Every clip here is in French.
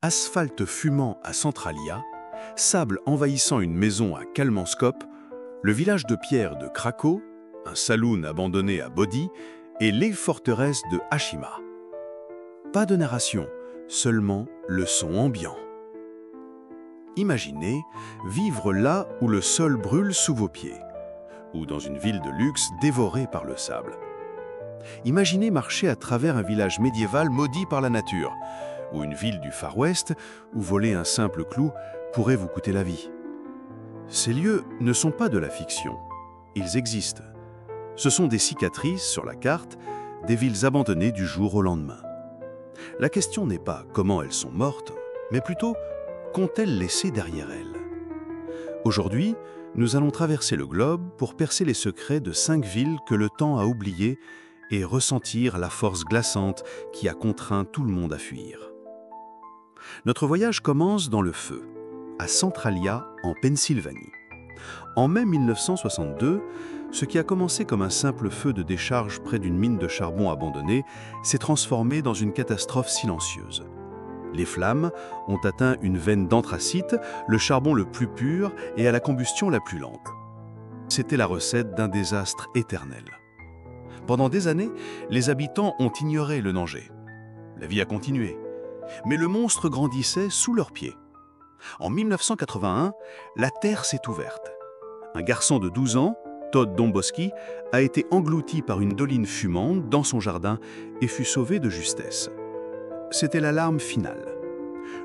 Asphalte fumant à Centralia, sable envahissant une maison à Kalmanskop, le village de pierre de Krakow, un saloon abandonné à Body et les forteresses de Hashima. Pas de narration, seulement le son ambiant. Imaginez vivre là où le sol brûle sous vos pieds, ou dans une ville de luxe dévorée par le sable. Imaginez marcher à travers un village médiéval maudit par la nature, ou une ville du Far West où voler un simple clou pourrait vous coûter la vie. Ces lieux ne sont pas de la fiction, ils existent. Ce sont des cicatrices sur la carte, des villes abandonnées du jour au lendemain. La question n'est pas comment elles sont mortes, mais plutôt qu'ont-elles laissé derrière elles. Aujourd'hui, nous allons traverser le globe pour percer les secrets de 5 villes que le temps a oubliées et ressentir la force glaçante qui a contraint tout le monde à fuir. Notre voyage commence dans le feu, à Centralia, en Pennsylvanie. En mai 1962, ce qui a commencé comme un simple feu de décharge près d'une mine de charbon abandonnée s'est transformé dans une catastrophe silencieuse. Les flammes ont atteint une veine d'anthracite, le charbon le plus pur et à la combustion la plus lente. C'était la recette d'un désastre éternel. Pendant des années, les habitants ont ignoré le danger. La vie a continué, mais le monstre grandissait sous leurs pieds. En 1981, la terre s'est ouverte. Un garçon de 12 ans, Todd Domboski, a été englouti par une doline fumante dans son jardin et fut sauvé de justesse. C'était l'alarme finale.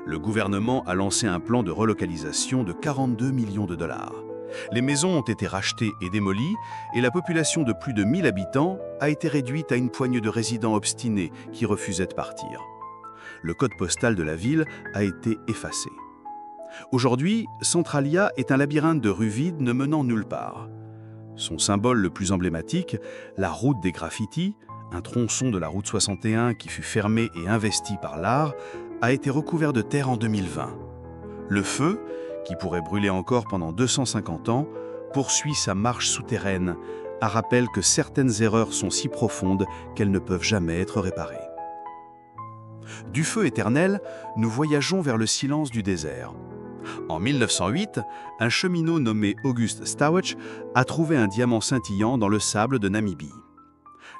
Le gouvernement a lancé un plan de relocalisation de 42 millions de dollars. Les maisons ont été rachetées et démolies et la population de plus de 1000 habitants a été réduite à une poignée de résidents obstinés qui refusaient de partir. Le code postal de la ville a été effacé. Aujourd'hui, Centralia est un labyrinthe de rues vides ne menant nulle part. Son symbole le plus emblématique, la route des graffitis, un tronçon de la route 61 qui fut fermé et investi par l'art, a été recouvert de terre en 2020. Le feu, qui pourrait brûler encore pendant 250 ans, poursuit sa marche souterraine, à rappel que certaines erreurs sont si profondes qu'elles ne peuvent jamais être réparées. Du feu éternel, nous voyageons vers le silence du désert. En 1908, un cheminot nommé August Stowach a trouvé un diamant scintillant dans le sable de Namibie.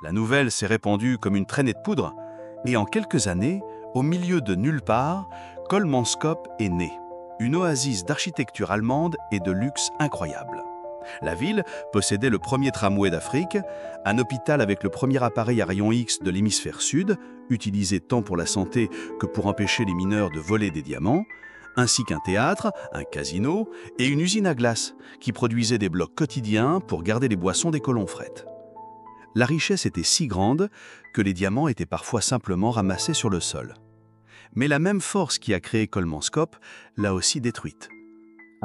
La nouvelle s'est répandue comme une traînée de poudre, et en quelques années, au milieu de nulle part, Kalmanskop est née, une oasis d'architecture allemande et de luxe incroyable. La ville possédait le premier tramway d'Afrique, un hôpital avec le premier appareil à rayon X de l'hémisphère sud, utilisé tant pour la santé que pour empêcher les mineurs de voler des diamants, ainsi qu'un théâtre, un casino et une usine à glace qui produisait des blocs quotidiens pour garder les boissons des colons frettes. La richesse était si grande que les diamants étaient parfois simplement ramassés sur le sol. Mais la même force qui a créé Kalmanskop l'a aussi détruite.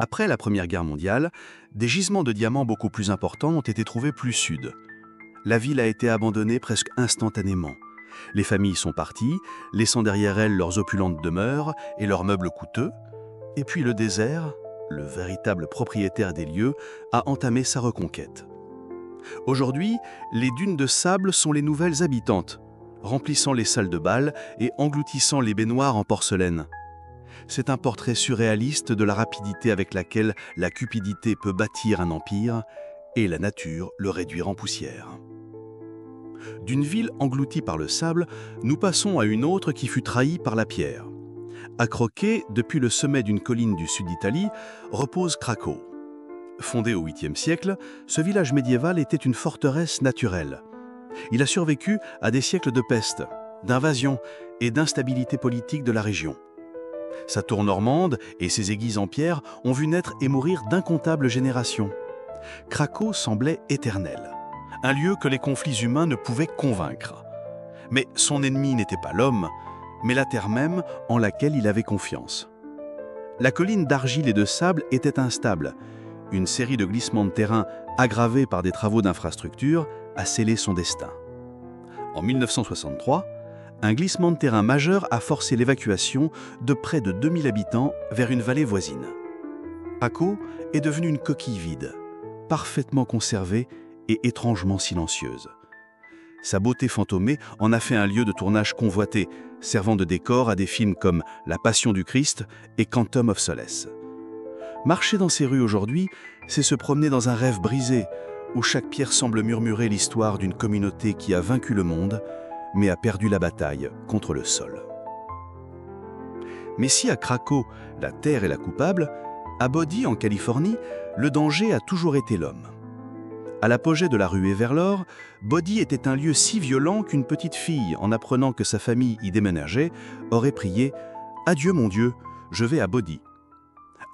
Après la Première Guerre mondiale, des gisements de diamants beaucoup plus importants ont été trouvés plus sud. La ville a été abandonnée presque instantanément. Les familles sont parties, laissant derrière elles leurs opulentes demeures et leurs meubles coûteux. Et puis le désert, le véritable propriétaire des lieux, a entamé sa reconquête. Aujourd'hui, les dunes de sable sont les nouvelles habitantes, remplissant les salles de bal et engloutissant les baignoires en porcelaine. C'est un portrait surréaliste de la rapidité avec laquelle la cupidité peut bâtir un empire et la nature le réduire en poussière. D'une ville engloutie par le sable, nous passons à une autre qui fut trahie par la pierre. Accroquée depuis le sommet d'une colline du sud d'Italie, repose Krakow. Fondé au 8e siècle, ce village médiéval était une forteresse naturelle. Il a survécu à des siècles de peste, d'invasion et d'instabilité politique de la région. Sa tour normande et ses églises en pierre ont vu naître et mourir d'incomptables générations. Krakow semblait éternel, un lieu que les conflits humains ne pouvaient convaincre. Mais son ennemi n'était pas l'homme, mais la terre même en laquelle il avait confiance. La colline d'argile et de sable était instable. Une série de glissements de terrain aggravés par des travaux d'infrastructure a scellé son destin. En 1963, un glissement de terrain majeur a forcé l'évacuation de près de 2000 habitants vers une vallée voisine. Krakow est devenue une coquille vide, parfaitement conservée et étrangement silencieuse. Sa beauté fantomée en a fait un lieu de tournage convoité, servant de décor à des films comme La Passion du Christ et Quantum of Solace. Marcher dans ces rues aujourd'hui, c'est se promener dans un rêve brisé, où chaque pierre semble murmurer l'histoire d'une communauté qui a vaincu le monde, mais a perdu la bataille contre le sol. Mais si à Cracow, la terre est la coupable, à Bodie, en Californie, le danger a toujours été l'homme. À l'apogée de la ruée vers l'or, Bodie était un lieu si violent qu'une petite fille, en apprenant que sa famille y déménageait, aurait prié « Adieu mon Dieu, je vais à Bodie ».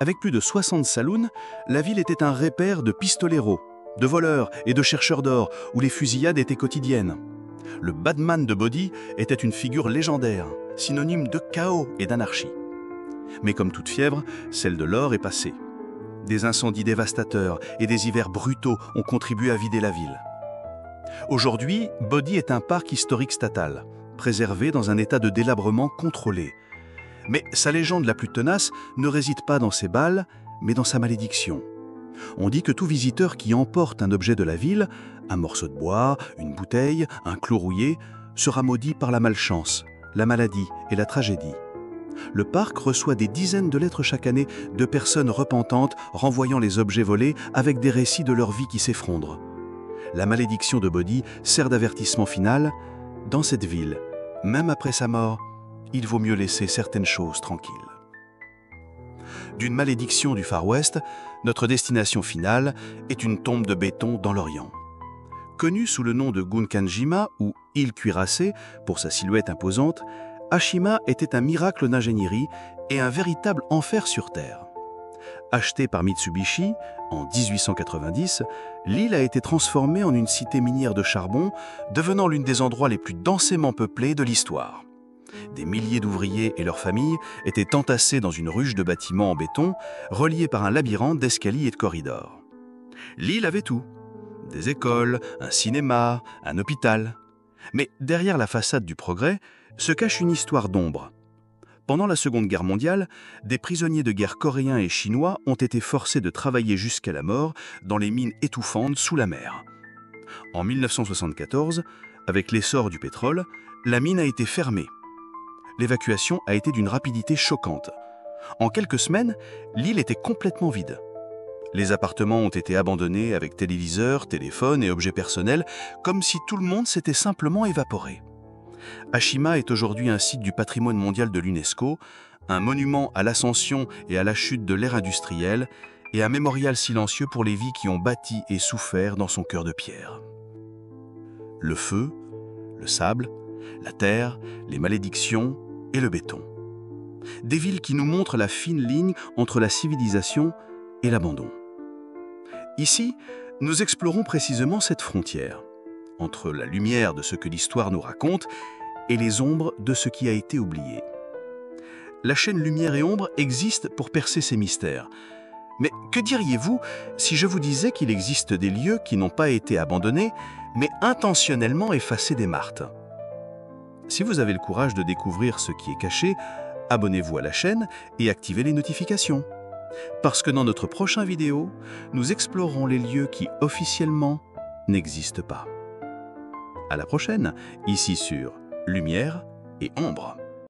Avec plus de 60 saloons, la ville était un repaire de pistoleros, de voleurs et de chercheurs d'or, où les fusillades étaient quotidiennes. Le Badman de Bodie était une figure légendaire, synonyme de chaos et d'anarchie. Mais comme toute fièvre, celle de l'or est passée. Des incendies dévastateurs et des hivers brutaux ont contribué à vider la ville. Aujourd'hui, Bodie est un parc historique statal, préservé dans un état de délabrement contrôlé. Mais sa légende la plus tenace ne réside pas dans ses balles, mais dans sa malédiction. On dit que tout visiteur qui emporte un objet de la ville, un morceau de bois, une bouteille, un clou rouillé, sera maudit par la malchance, la maladie et la tragédie. Le parc reçoit des dizaines de lettres chaque année de personnes repentantes renvoyant les objets volés avec des récits de leur vie qui s'effondrent. La malédiction de Bodie sert d'avertissement final. Dans cette ville, même après sa mort, il vaut mieux laisser certaines choses tranquilles. D'une malédiction du Far West, notre destination finale est une tombe de béton dans l'Orient. Connue sous le nom de Gunkanjima ou île cuirassée pour sa silhouette imposante, Ashima était un miracle d'ingénierie et un véritable enfer sur Terre. Achetée par Mitsubishi en 1890, l'île a été transformée en une cité minière de charbon, devenant l'une des endroits les plus densément peuplés de l'histoire. Des milliers d'ouvriers et leurs familles étaient entassés dans une ruche de bâtiments en béton, reliés par un labyrinthe d'escaliers et de corridors. L'île avait tout. Des écoles, un cinéma, un hôpital. Mais derrière la façade du progrès se cache une histoire d'ombre. Pendant la Seconde Guerre mondiale, des prisonniers de guerre coréens et chinois ont été forcés de travailler jusqu'à la mort dans les mines étouffantes sous la mer. En 1974, avec l'essor du pétrole, la mine a été fermée. L'évacuation a été d'une rapidité choquante. En quelques semaines, l'île était complètement vide. Les appartements ont été abandonnés avec téléviseurs, téléphones et objets personnels, comme si tout le monde s'était simplement évaporé. Ashima est aujourd'hui un site du patrimoine mondial de l'UNESCO, un monument à l'ascension et à la chute de l'ère industrielle et un mémorial silencieux pour les vies qui ont bâti et souffert dans son cœur de pierre. Le feu, le sable, la terre, les malédictions et le béton. Des villes qui nous montrent la fine ligne entre la civilisation et l'abandon. Ici, nous explorons précisément cette frontière, entre la lumière de ce que l'histoire nous raconte et les ombres de ce qui a été oublié. La chaîne lumière et ombre existe pour percer ces mystères. Mais que diriez-vous si je vous disais qu'il existe des lieux qui n'ont pas été abandonnés, mais intentionnellement effacés des martes? Si vous avez le courage de découvrir ce qui est caché, abonnez-vous à la chaîne et activez les notifications. Parce que dans notre prochaine vidéo, nous explorerons les lieux qui officiellement n'existent pas. À la prochaine, ici sur Lumière et Ombre.